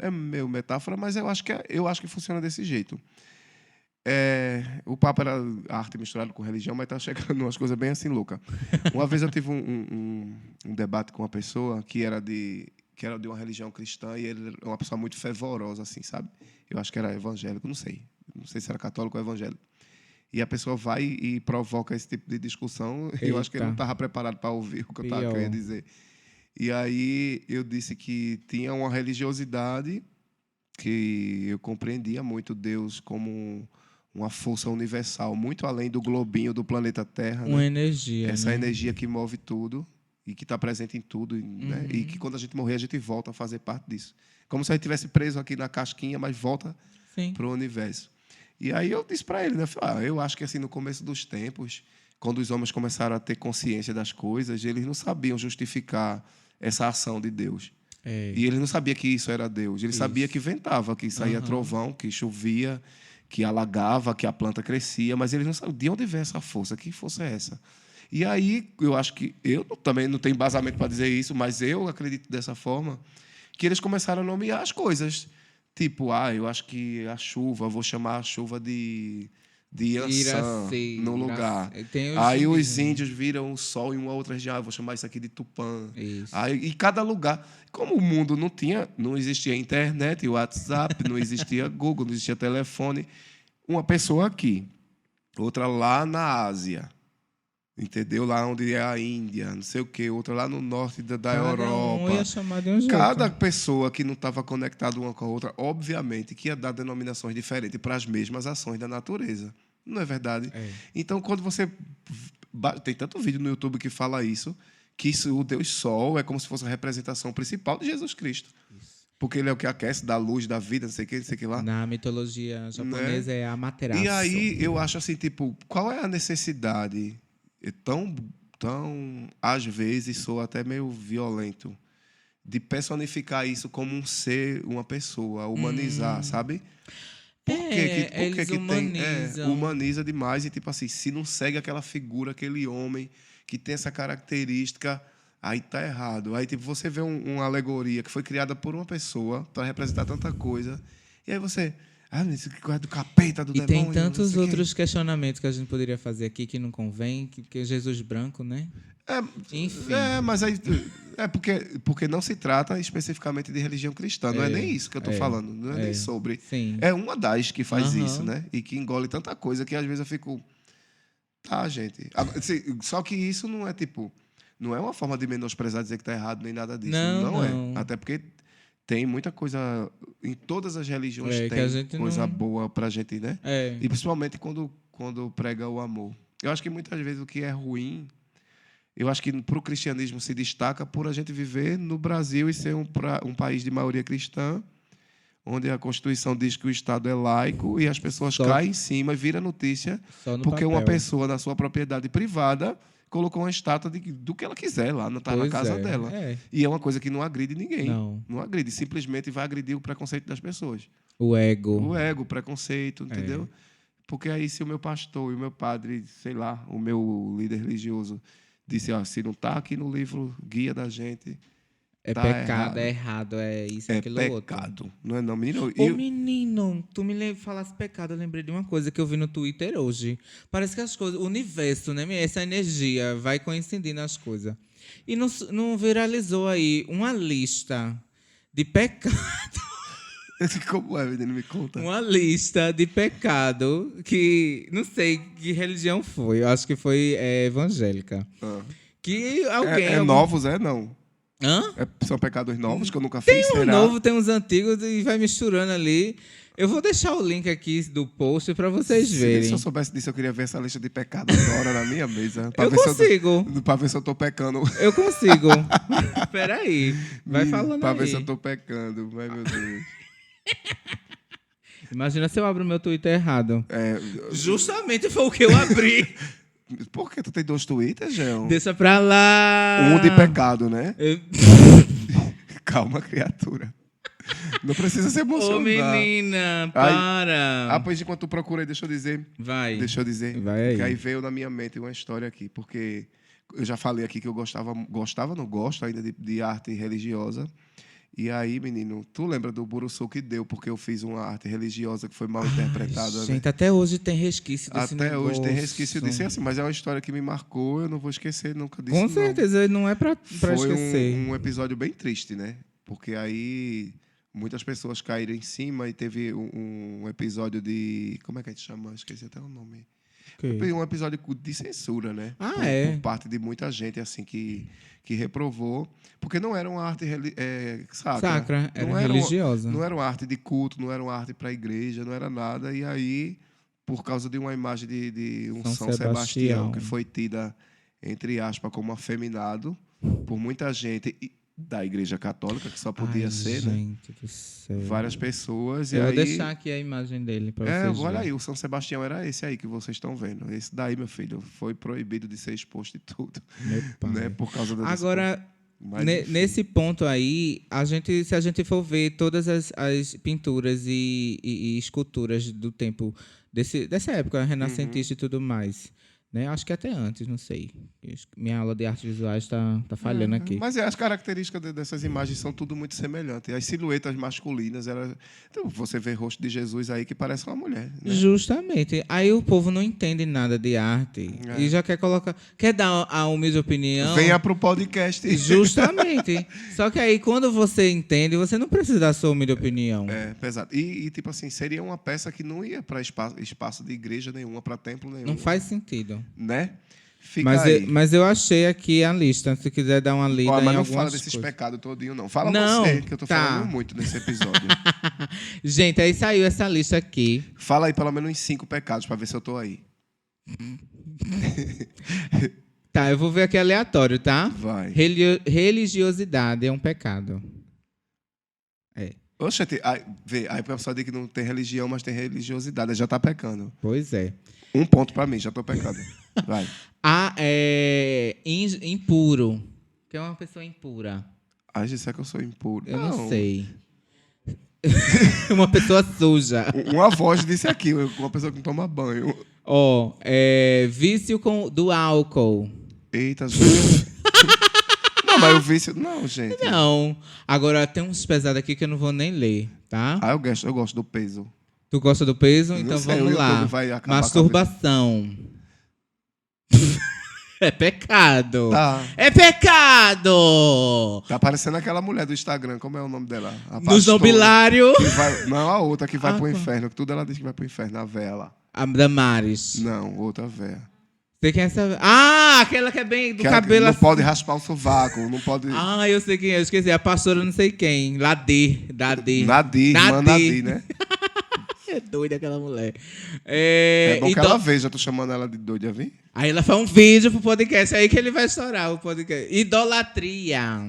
É meio metáfora, mas eu acho que funciona desse jeito. O papo era arte misturada com religião, mas tá chegando umas coisas bem assim loucas. Uma vez eu tive um debate com uma pessoa que era de uma religião cristã, e ele era uma pessoa muito fervorosa, assim, sabe? Eu acho que era evangélico, não sei. Não sei se era católico ou evangélico. E a pessoa vai e provoca esse tipo de discussão. Eita. Eu acho que ele não estava preparado para ouvir o que eu estava querendo dizer. E aí eu disse que tinha uma religiosidade que eu compreendia muito Deus como uma força universal, muito além do globinho do planeta Terra. Uma né? energia. Essa energia que move tudo e que está presente em tudo. Né? E que quando a gente morrer, a gente volta a fazer parte disso. Como se a gente estivesse preso aqui na casquinha, mas volta para o universo. E aí eu disse para ele, né? Eu acho que assim, no começo dos tempos, quando os homens começaram a ter consciência das coisas, eles não sabiam justificar essa ação de Deus. E eles não sabiam que isso era Deus. Eles sabiam que ventava, que saía trovão, que chovia, que alagava, que a planta crescia, mas eles não sabiam de onde vem essa força, que força é essa? E aí eu acho que, eu também não tenho embasamento para dizer isso, mas eu acredito dessa forma, que eles começaram a nomear as coisas. Tipo, eu acho que a chuva, vou chamar a chuva de Iansã, no lugar. Aí os índios viram o sol em uma outra região, vou chamar isso aqui de Tupã. Aí, e cada lugar, como o mundo não existia internet, WhatsApp, não existia Google, não existia telefone, uma pessoa aqui, outra lá na Ásia, entendeu? Lá onde é a Índia, não sei o quê, outra lá no norte da Europa. Ia chamar de um jeito. Cada pessoa que não estava conectada uma com a outra, obviamente, que ia dar denominações diferentes para as mesmas ações da natureza. Não é verdade? Então, quando você... Tem tanto vídeo no YouTube que fala isso, que o Deus Sol é como se fosse a representação principal de Jesus Cristo. Porque ele é o que aquece, dá luz, dá vida, não sei o que lá. Na mitologia japonesa é Amaterasu. E aí, eu acho assim, tipo, qual é a necessidade... tão às vezes sou até meio violento de personificar isso como um ser, uma pessoa, humanizar, sabe? Por que humanizam. Humaniza demais e tipo assim, se não segue aquela figura, aquele homem que tem essa característica, aí tá errado. Aí tipo, você vê uma alegoria que foi criada por uma pessoa para representar tanta coisa, e aí você isso que é do capeta, do E demônio. tem tantos outros questionamentos que a gente poderia fazer aqui que não convém, que Jesus branco, né? Enfim. Mas aí porque não se trata especificamente de religião cristã. Não é nem isso que eu estou falando. Não é nem sobre. Sim. É uma das que faz isso, né? E que engole tanta coisa que às vezes eu fico. Tá, gente. Só que isso não é tipo. Não é uma forma de menosprezar, dizer que está errado, nem nada disso. Não é. Até porque tem muita coisa. Em todas as religiões tem coisa boa pra gente, né? E principalmente quando prega o amor. Eu acho que muitas vezes o que é ruim. Eu acho que para o cristianismo se destaca por a gente viver no Brasil e ser um país de maioria cristã, onde a Constituição diz que o Estado é laico e as pessoas caem em cima e vira notícia porque uma pessoa, na sua propriedade privada, colocou uma estátua do que ela quiser lá, não está na casa dela. E é uma coisa que não agride ninguém. Não agride, simplesmente vai agredir o preconceito das pessoas. O ego. O preconceito, entendeu? Porque aí se o meu pastor e o meu padre, sei lá, o meu líder religioso disse, se não está aqui no livro guia da gente, é pecado, é errado, é isso, aquilo outro. É pecado, não é não, menino? Menino, tu me falasse pecado, eu lembrei de uma coisa que eu vi no Twitter hoje. Parece que as coisas, o universo, né, essa energia vai coincidindo as coisas. E não viralizou aí uma lista de pecados. Como é, menino? Me conta. Uma lista de pecado que... Não sei que religião foi. Eu acho que foi evangélica. Que alguém... novos, não? Hã? São pecados novos que eu nunca fiz, Tem uns novos, tem uns antigos e vai misturando ali. Eu vou deixar o link aqui do post para vocês verem. Se eu soubesse disso, eu queria ver essa lista de pecados agora na minha mesa. Eu consigo. Para ver se eu tô pecando. Eu consigo. Peraí. Vai falando aí. Para ver se eu tô pecando. Ai, meu Deus. Imagina se eu abro o meu Twitter errado. Justamente foi o que eu abri. Por que tu tem 2 Twitters, Jean? Deixa pra lá. Um de pecado, né? Calma, criatura. Não precisa se emocionar. Ô, menina, para. Pois enquanto tu procura aí, deixa eu dizer. Vai. Deixa eu dizer. Vai aí. Porque aí veio na minha mente uma história aqui. Porque eu já falei aqui que eu não gosto ainda de arte religiosa. E aí, menino, tu lembra do buruçu que deu porque eu fiz uma arte religiosa que foi mal interpretada? Gente, até hoje tem resquício desse negócio. Até hoje tem resquício disso. Assim, mas é uma história que me marcou, eu não vou esquecer nunca disso. Com certeza, não é pra esquecer. Foi um episódio bem triste, né? Porque aí muitas pessoas caíram em cima e teve um episódio de... Como é que a gente chama? Esqueci até o nome. Um episódio de censura, né? Por parte de muita gente assim que reprovou, porque não era uma arte sacra, era religiosa. Não era uma arte de culto, não era uma arte para a igreja, não era nada. E aí, por causa de uma imagem de um São Sebastião, que foi tida, entre aspas, como afeminado por muita gente da Igreja Católica, que só podia ser, gente do céu. Várias pessoas. Eu vou deixar aqui a imagem dele para vocês olha verem. aí, o São Sebastião era esse aí que vocês estão vendo. Esse daí, meu filho, foi proibido de ser exposto e tudo. Meu pai. Né, por causa da Agora, nesse ponto aí, se a gente for ver todas as pinturas e esculturas do tempo, dessa época renascentista e tudo mais... Né? Acho que até antes, não sei. Minha aula de artes visuais está falhando aqui. Mas as características dessas imagens são tudo muito semelhantes. As silhuetas masculinas, então, você vê o rosto de Jesus aí que parece uma mulher. Né? Justamente. Aí o povo não entende nada de arte. E já quer dar a humilde opinião. Venha para o podcast. Justamente. Só que aí, quando você entende, você não precisa dar a sua humilde opinião. Pesado. E tipo assim, seria uma peça que não ia para espaço de igreja nenhuma, para templo nenhum. Não faz sentido. Né? Mas eu achei aqui a lista. Se quiser dar uma lida mas em não algumas fala desses coisas. pecados todinho, não. Fala você, que eu tô falando muito nesse episódio. Gente, aí saiu essa lista aqui. Fala aí pelo menos uns 5 pecados, para ver se eu tô aí. Tá, eu vou ver aqui aleatório, tá? Vai. Religiosidade é um pecado. Oxe, aí o pessoal diz que não tem religião, mas tem religiosidade. Já tá pecando. Pois é. 1 ponto para mim, já tô pecando. Vai. Impuro. Que é uma pessoa impura. Isso é que eu sou impuro. Eu não sei. Uma pessoa suja. Uma voz disse aqui, uma pessoa que não toma banho. Vício do álcool. Eita, gente. Não, mas o vício... Não, gente. Não. Agora, tem uns pesados aqui que eu não vou nem ler, tá? Eu gosto do peso. Tu gosta do peso? Não Então sei, vamos o lá. YouTube vai acabar com a Masturbação. É pecado. Tá. É pecado! Tá parecendo aquela mulher do Instagram, como é o nome dela? A Nos pastora nobilários. que vai- Não, a outra que vai pro qual? inferno. Tudo ela diz que vai pro inferno, a véia lá. A Damares. Não, outra véia. Sei quem é essa? Ah, aquela que é bem do Que ela cabelo não assim. pode raspar o sovaco, não pode... Ah, eu sei quem é. Eu esqueci. A pastora não sei quem. Ladê. Nadir, irmã Nadir, né? É doida aquela mulher. É bom que então, ela veja, eu tô chamando ela de doida, viu? aí ela faz um vídeo pro podcast. Aí que ele vai estourar o podcast. Idolatria.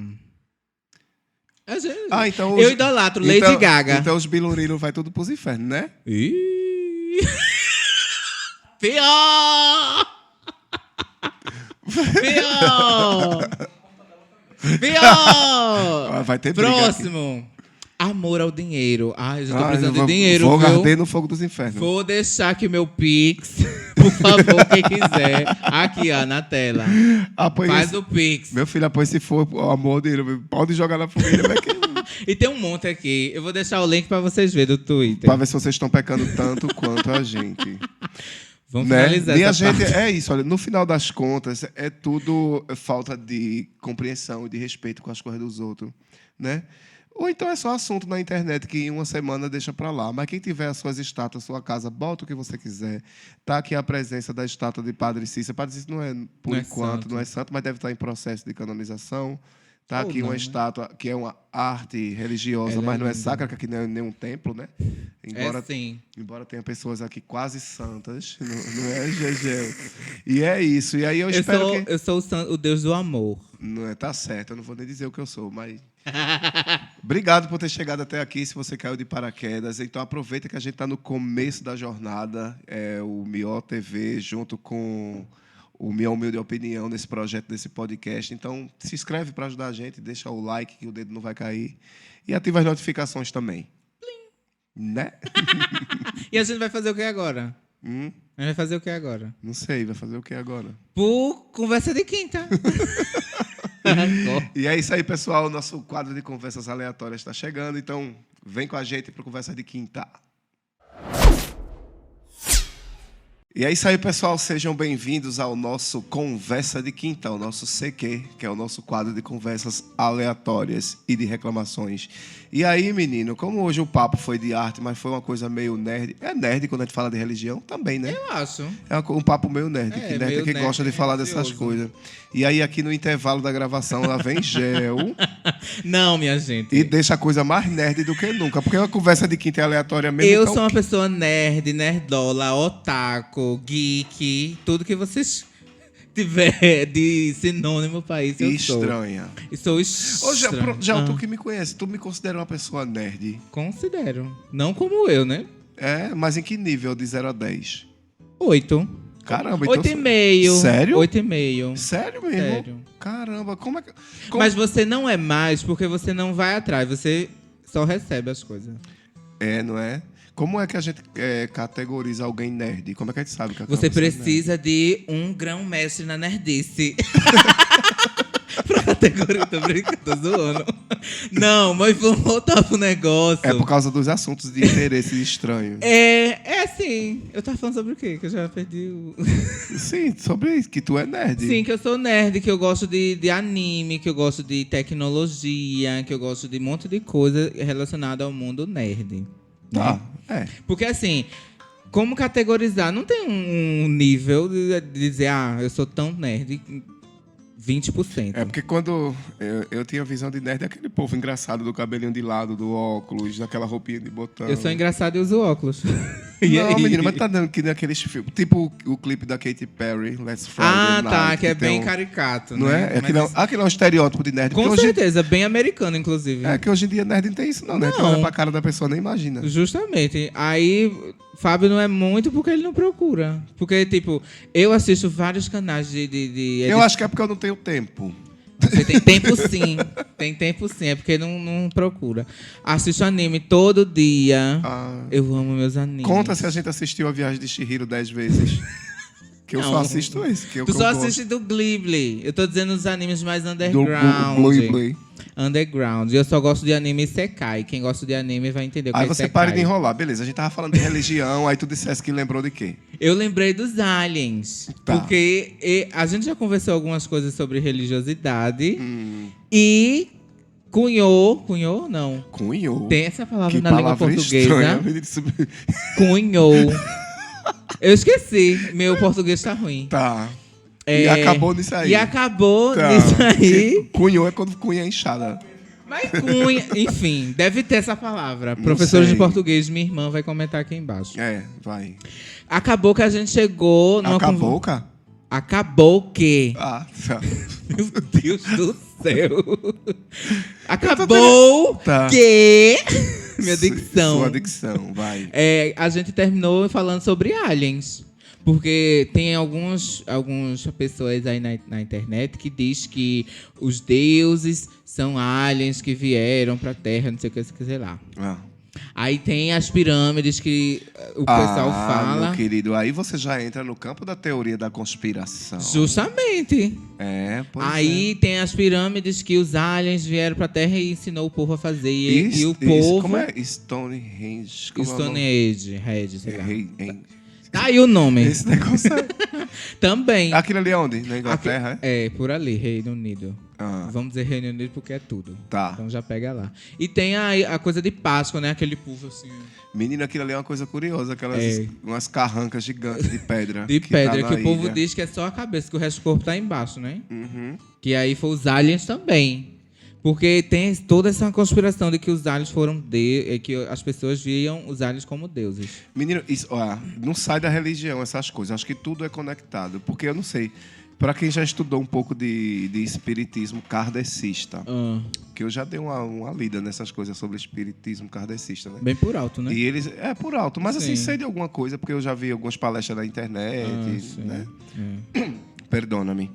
Então Eu idolatro Lady Gaga. Então os bilurinos vai tudo pros infernos, né? Ih. Pior! Pior! Pior! Vai ter briga Próximo. Amor ao dinheiro. Ai, eu já tô precisando eu de dinheiro, vou viu? arder no fogo dos infernos. Vou deixar aqui meu Pix. Por favor, quem quiser. Aqui, ó, na tela. Apoie Faz esse- o Pix. Meu filho, apoia se for o amor dele. Pode jogar na fogueira, vai que... E tem um monte aqui. Eu vou deixar o link pra vocês verem do Twitter. Pra ver se vocês estão pecando tanto quanto a gente. Vamos Né? finalizar E a essa gente, parte. é isso, olha, no final das contas, é tudo falta de compreensão e de respeito com as coisas dos outros, né? Ou então é só assunto na internet que em uma semana deixa pra lá. Mas quem tiver as suas estátuas, sua casa, bota o que você quiser. Tá aqui a presença da estátua de Padre Cícero. Padre Cícero não é, por Não é enquanto, santo. não é santo, mas deve estar em processo de canonização. Tá Ou aqui não, uma né? estátua que é uma arte religiosa, Ela é mas não é linda. sacra, que aqui não é nenhum templo, né? É sim. Embora tenha pessoas aqui quase santas, não é, GG? E é isso. E aí eu espero que... Eu sou o Deus do amor. Não é, tá certo, eu não vou nem dizer o que eu sou, mas... Obrigado por ter chegado até aqui, se você caiu de paraquedas. Então aproveita que a gente está no começo da jornada, o Mió TV, junto com o Minha Humilde Opinião, nesse projeto, desse podcast. Então se inscreve para ajudar a gente, deixa o like, que o dedo não vai cair. E ativa as notificações também. Né? E a gente vai fazer o que agora? A gente vai fazer o que agora? Não sei, vai fazer o que agora? Por conversa de quinta. E é isso aí, pessoal. O nosso quadro de conversas aleatórias está chegando. Então, vem com a gente para Conversa de Quinta. E é isso aí, pessoal. Sejam bem-vindos ao nosso Conversa de Quinta, o nosso CQ, que é o nosso quadro de conversas aleatórias e de reclamações. E aí, menino, como hoje o papo foi de arte, mas foi uma coisa meio nerd. É nerd quando a gente fala de religião? Também, né? Eu acho. É um papo meio nerd, que nerd é meio que nerd, gosta de falar dessas religioso. coisas. E aí, aqui no intervalo da gravação, lá vem Gel Não, minha gente. e deixa a coisa mais nerd do que nunca. Porque uma conversa de quinta é aleatória mesmo. Eu então, sou uma pessoa nerd, nerdola, otaku, geek, tudo que vocês tiver de sinônimo para isso, eu sou. estranha. E sou Ô, estranho. Gel, tu que me conhece, tu me considera uma pessoa nerd? Considero. Não como eu, né? É, mas em que nível de 0 a 10? 8. Caramba, então... 8,5. Sério? 8,5. Sério mesmo? Sério. Caramba, como é que... Mas você não é mais porque você não vai atrás, você só recebe as coisas. É, não é? Como é que a gente categoriza alguém nerd? Como é que a gente sabe que Você aquela pessoa é nerd? precisa de um grão-mestre na nerdice. Pra categoria, tô brincando, tô zoando. Não, mas vamos voltar pro negócio. É por causa dos assuntos de interesse estranho. É assim. Eu tava falando sobre o quê? Que eu já perdi o. Sim, sobre isso, que tu é nerd. Sim, que eu sou nerd, que eu gosto de anime, que eu gosto de tecnologia, que eu gosto de um monte de coisa relacionada ao mundo nerd. Tá, Porque assim, como categorizar? Não tem um nível de dizer, eu sou tão nerd, 20%. É porque quando eu tinha visão de nerd, é aquele povo engraçado do cabelinho de lado, do óculos, daquela roupinha de botão. Eu sou engraçado e uso óculos. Não, menino, mas tá dando que naqueles filmes. Tipo o clipe da Katy Perry, Let's Friday Night. Tá, que é tem bem um- caricato, Não né? é? Aquilo é um estereótipo de nerd. Com porque hoje, certeza, bem americano, inclusive. é que hoje em dia nerd não tem isso, não, né? Tu Não. olha pra cara da pessoa, nem imagina. Justamente. Aí, Fábio não é muito porque ele não procura. Porque, tipo, eu assisto vários canais de Eu acho que é porque eu não tenho tempo. Você tem tempo sim. Tem tempo sim. É porque não procura. Assisto anime todo dia. Ah, Eu amo meus animes. conta se a gente assistiu a Viagem de Chihiro 10 vezes. Que eu só assisto esse. Que Tu só assiste do Ghibli. Eu tô dizendo os animes mais underground. Do Ghibli. Underground. Eu só gosto de anime Isekai. Quem gosta de anime vai entender o que é Aí você para de enrolar. Beleza, a gente tava falando de religião, aí tu dissesse que lembrou de quê? Eu lembrei dos aliens. Tá. Porque a gente já conversou algumas coisas sobre religiosidade. E cunhou... Cunhou? Não. Cunhou? Tem essa palavra que na língua portuguesa. Cunhou. Eu esqueci. Meu português tá ruim. Tá. E acabou nisso aí. E acabou nisso aí. Cunhou é quando cunha é inchada. Mas cunha, enfim, deve ter essa palavra. Professores de português, minha irmã vai comentar aqui embaixo. Vai. Acabou que a gente chegou... Acabou, cara? Acabou o quê? Tá. Meu Deus do céu. Acabou que... Minha dicção. Sua dicção, vai. A gente terminou falando sobre aliens. Porque tem algumas pessoas aí na internet que diz que os deuses são aliens que vieram pra Terra, não sei o que, sei lá. Aí tem as pirâmides que o pessoal fala. Meu querido, aí você já entra no campo da teoria da conspiração. Justamente. Aí tem as pirâmides que os aliens vieram pra Terra e ensinou o povo a fazer. E o povo... Como é? Stonehenge. Stonehenge, sei lá. Tá aí o nome. Esse negócio é... Também. Aquilo ali é onde? Na Inglaterra, por ali, Reino Unido. Vamos dizer Reino Unido porque é tudo. Tá. Então já pega lá. E tem a coisa de Páscoa, né? Aquele povo assim... Menino, aquilo ali é uma coisa curiosa. Umas carrancas gigantes de pedra. Que o povo diz que é só a cabeça, que o resto do corpo tá embaixo, né? Que aí foi os aliens também. Porque tem toda essa conspiração de que os aliens foram que as pessoas viam os aliens como deuses. Menino, não sai da religião essas coisas. Acho que tudo é conectado. Porque eu não sei. Para quem já estudou um pouco de espiritismo kardecista, que eu já dei uma lida nessas coisas sobre espiritismo kardecista, né? Bem por alto, né? E eles... por alto. Mas assim, sei de alguma coisa, porque eu já vi algumas palestras na internet, né? Perdona-me.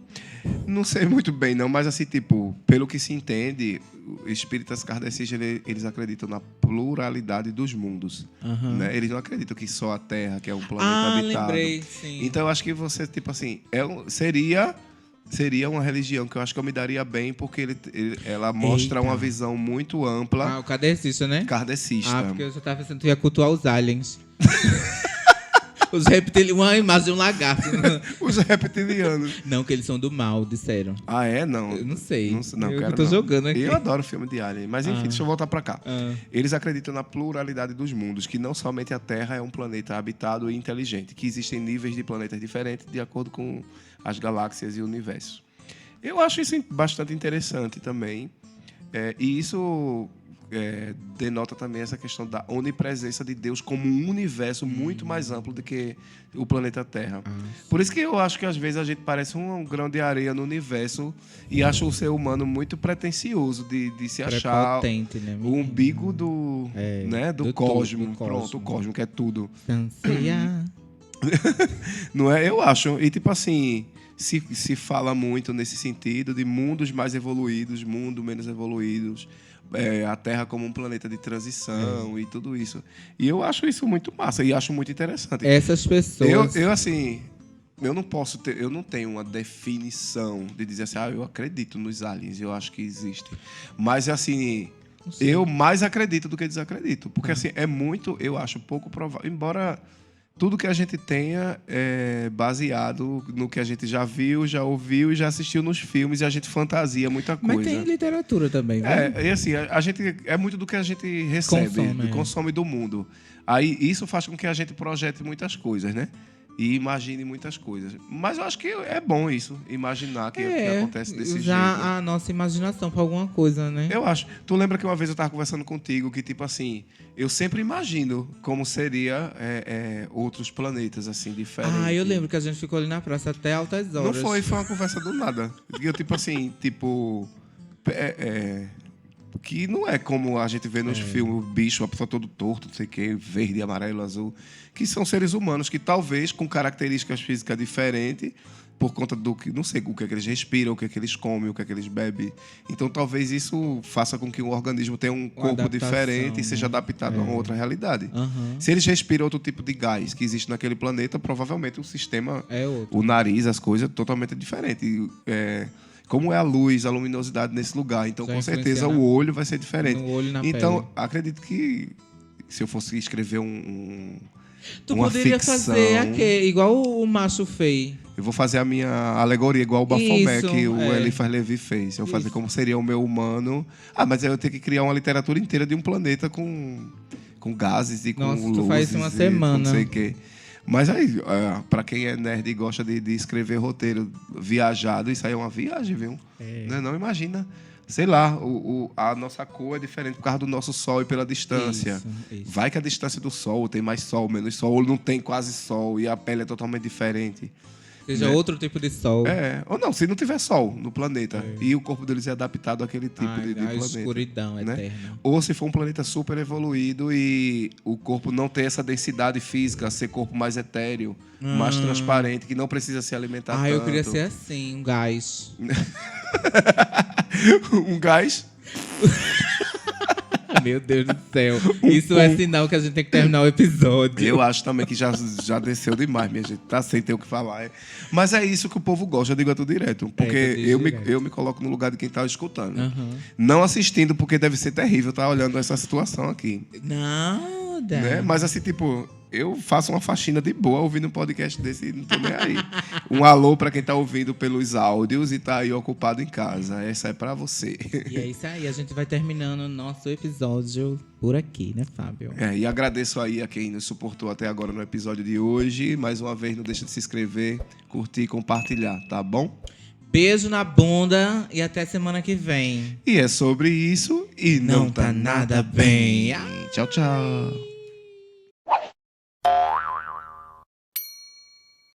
Não sei muito bem, não, mas assim, tipo, pelo que se entende, espíritas kardecistas, eles acreditam na pluralidade dos mundos. Né? Eles não acreditam que só a Terra, que é um planeta habitado. Lembrei, sim. Então, eu acho que você, tipo assim, seria uma religião que eu acho que eu me daria bem, porque ela mostra uma visão muito ampla. O kardecista, né? Kardecista. Porque eu só tava pensando que tu ia cultuar os aliens. Os reptilianos, uma imagem de um lagarto. Os reptilianos. Não, que eles são do mal, disseram. Não? Eu não sei. Eu tô jogando aqui. Eu adoro filme de Alien. Mas enfim, deixa eu voltar pra cá. Eles acreditam na pluralidade dos mundos, que não somente a Terra é um planeta habitado e inteligente, que existem níveis de planetas diferentes de acordo com as galáxias e o universo. Eu acho isso bastante interessante também. E isso... denota também essa questão da onipresença de Deus como um universo muito mais amplo do que o planeta Terra. Por isso que eu acho que às vezes a gente parece um grão de areia no universo e acha o ser humano muito pretensioso de se achar né? o umbigo do cosmo. Pronto, o cosmo que é tudo. Não é? Eu acho. E tipo assim... Se fala muito nesse sentido de mundos mais evoluídos, mundos menos evoluídos, a Terra como um planeta de transição e tudo isso. E eu acho isso muito massa e acho muito interessante. Essas pessoas... Eu não tenho uma definição de dizer assim, eu acredito nos aliens, eu acho que existem. Mas, assim, eu mais acredito do que desacredito. Porque, assim, eu acho pouco provável. Embora... Tudo que a gente tenha é baseado no que a gente já viu, já ouviu e já assistiu nos filmes e a gente fantasia muita coisa. Mas tem literatura também, né? E assim, a gente é muito do que a gente recebe, consome do mundo. Aí isso faz com que a gente projete muitas coisas, né? E imagine muitas coisas. Mas eu acho que é bom isso, imaginar que acontece desse jeito. Usar a nossa imaginação para alguma coisa, né? Eu acho. Tu lembra que uma vez eu estava conversando contigo que, tipo assim, eu sempre imagino como seria outros planetas, assim, diferentes. Eu lembro que a gente ficou ali na praça até altas horas. Não foi uma conversa do nada. Eu, tipo assim, que não é como a gente vê nos filmes, o bicho, a pessoa todo torto, não sei o quê, verde, amarelo, azul, que são seres humanos que talvez, com características físicas diferentes, por conta do que, não sei, o que é que eles respiram, o que é que eles comem, o que é que eles bebem. Então, talvez isso faça com que o organismo tenha um corpo diferente e seja adaptado a uma outra realidade. Se eles respiram outro tipo de gás que existe naquele planeta, provavelmente o sistema, o nariz, as coisas, totalmente diferente. Como é a luz, a luminosidade nesse lugar. Então, com certeza, o olho vai ser diferente. No olho e na então, pele. acredito que se eu fosse escrever Tu uma poderia ficção, fazer igual o macho fez. eu vou fazer a minha alegoria igual o Baphomet Isso, que o Eliphas Levi fez. Eu vou fazer como seria o meu humano. Mas aí eu tenho que criar uma literatura inteira de um planeta com gases e com luzes. Tu faz isso uma e semana. Não sei o quê. Mas aí, para quem é nerd e gosta de escrever roteiro viajado, isso aí é uma viagem, viu? Não imagina. Sei lá, a nossa cor é diferente por causa do nosso sol e pela distância. Isso. Vai que a distância do sol tem mais sol, menos sol, ou não tem quase sol e a pele é totalmente diferente. Seja outro tipo de sol. Ou não, se não tiver sol no planeta e o corpo deles é adaptado àquele tipo de a planeta. escuridão né? eterna. Ou se for um planeta super evoluído e o corpo não tem essa densidade física, ser corpo mais etéreo, mais transparente, que não precisa se alimentar tanto. Eu queria ser assim, um gás. Um gás. Meu Deus do céu. Isso é sinal que a gente tem que terminar o episódio. Eu acho também que já desceu demais, minha gente. Tá sem ter o que falar. Mas é isso que o povo gosta, eu digo tudo direto. Porque eu me coloco no lugar de quem tá escutando. Não assistindo, porque deve ser terrível estar olhando essa situação aqui. Nada. Né? Mas assim, tipo, eu faço uma faxina de boa ouvindo um podcast desse e não tô nem aí. Um alô pra quem tá ouvindo pelos áudios e tá aí ocupado em casa. Essa é pra você. E é isso aí, a gente vai terminando o nosso episódio por aqui, né, Fábio? E agradeço aí a quem nos suportou até agora no episódio de hoje. Mais uma vez, não deixa de se inscrever, curtir e compartilhar, tá bom? Beijo na bunda e até semana que vem. E é sobre isso e não tá nada bem. Ah! Tchau, tchau.